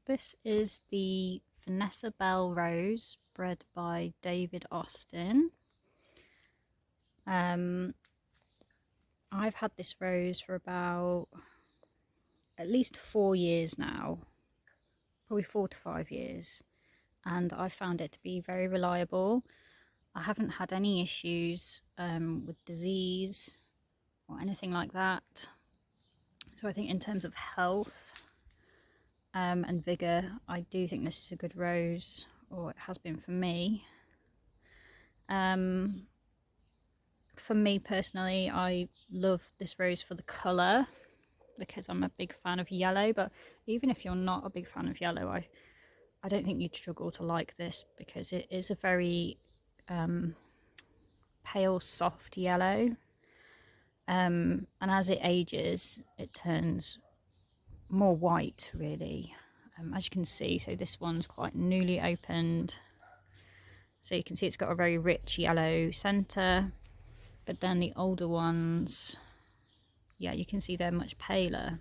This is the Vanessa Bell rose, bred by David Austin. I've had this rose for about at least 4 years now, probably 4 to 5 years, and I found it to be very reliable. I haven't had any issues with disease or anything like that. So I think in terms of health and vigour, I do think this is a good rose, or it has been for me. For me personally, I love this rose for the colour because I'm a big fan of yellow, but even if you're not a big fan of yellow, I don't think you'd struggle to like this because it is a very pale, soft yellow. And as it ages, it turns more white, really, as you can see. So this one's quite newly opened. So you can see it's got a very rich yellow centre, but then the older ones, yeah, you can see they're much paler.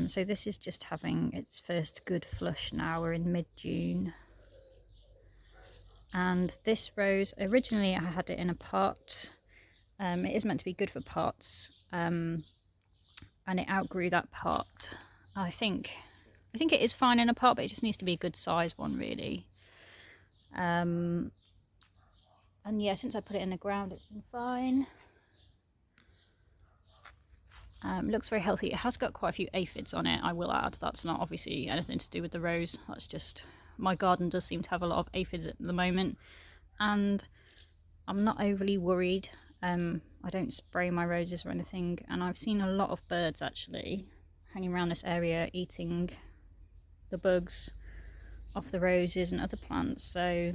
So this is just having its first good flush now. We're in mid-June. And this rose, originally I had it in a pot. It is meant to be good for pots, and it outgrew that pot. I think it is fine in a pot, but it just needs to be a good size one, really. And yeah, since I put it in the ground, it's been fine. Looks very healthy. It has got quite a few aphids on it, I will add. That's not obviously anything to do with the rose. That's just, my garden does seem to have a lot of aphids at the moment, and I'm not overly worried. I don't spray my roses or anything, and I've seen a lot of birds actually hanging around this area eating the bugs off the roses and other plants. So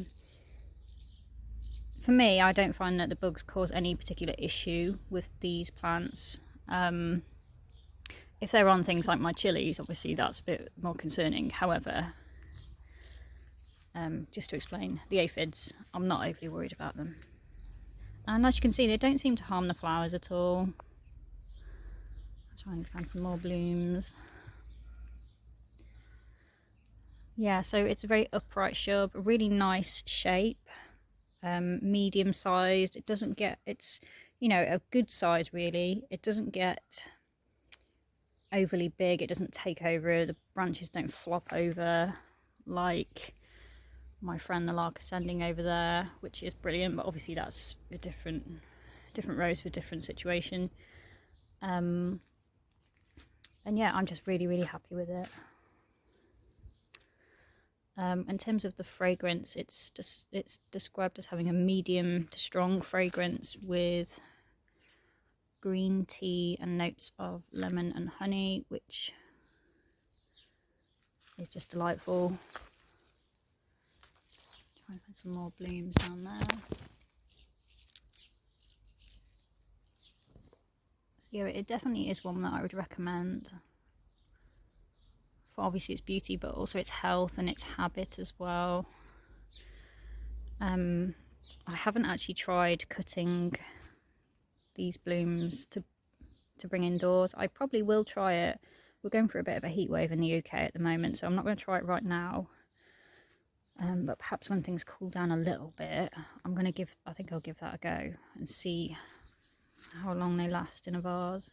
for me, I don't find that the bugs cause any particular issue with these plants. If they're on things like my chilies, obviously that's a bit more concerning. However, just to explain, the aphids, I'm not overly worried about them. And as you can see, they don't seem to harm the flowers at all. I'll try and find some more blooms. Yeah, so it's a very upright shrub, a really nice shape, medium sized. It doesn't get, it's, you know, a good size really. It doesn't get overly big, it doesn't take over, the branches don't flop over like my friend the lark ascending over there, which is brilliant, but obviously that's a different rose for a different situation. And yeah, I'm just really happy with it. In terms of the fragrance, it's described as having a medium to strong fragrance with green tea and notes of lemon and honey, which is just delightful. Try and find some more blooms down there. So yeah, it definitely is one that I would recommend for obviously its beauty, but also its health and its habit as well. I haven't actually tried cutting these blooms to bring indoors. I probably will try it. We're going through a bit of a heat wave in the UK at the moment, so I'm not going to try it right now. But perhaps when things cool down a little bit, I think I'll give that a go and see how long they last in a vase.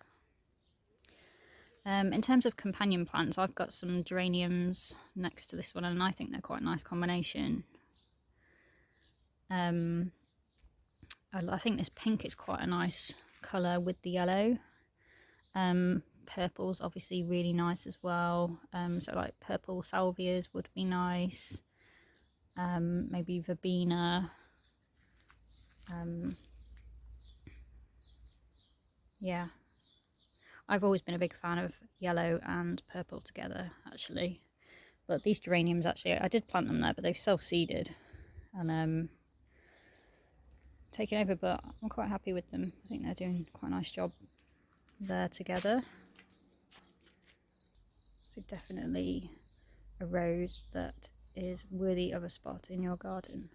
In terms of companion plants, I've got some geraniums next to this one, and I think they're quite a nice combination. I think this pink is quite a nice colour with the yellow. Purple's obviously really nice as well. So like purple salvias would be nice. Maybe verbena. Yeah, I've always been a big fan of yellow and purple together actually, but these geraniums, actually I did plant them there, but they've self-seeded and taken over, but I'm quite happy with them. I think they're doing quite a nice job there together. So definitely a rose that is worthy of a spot in your garden.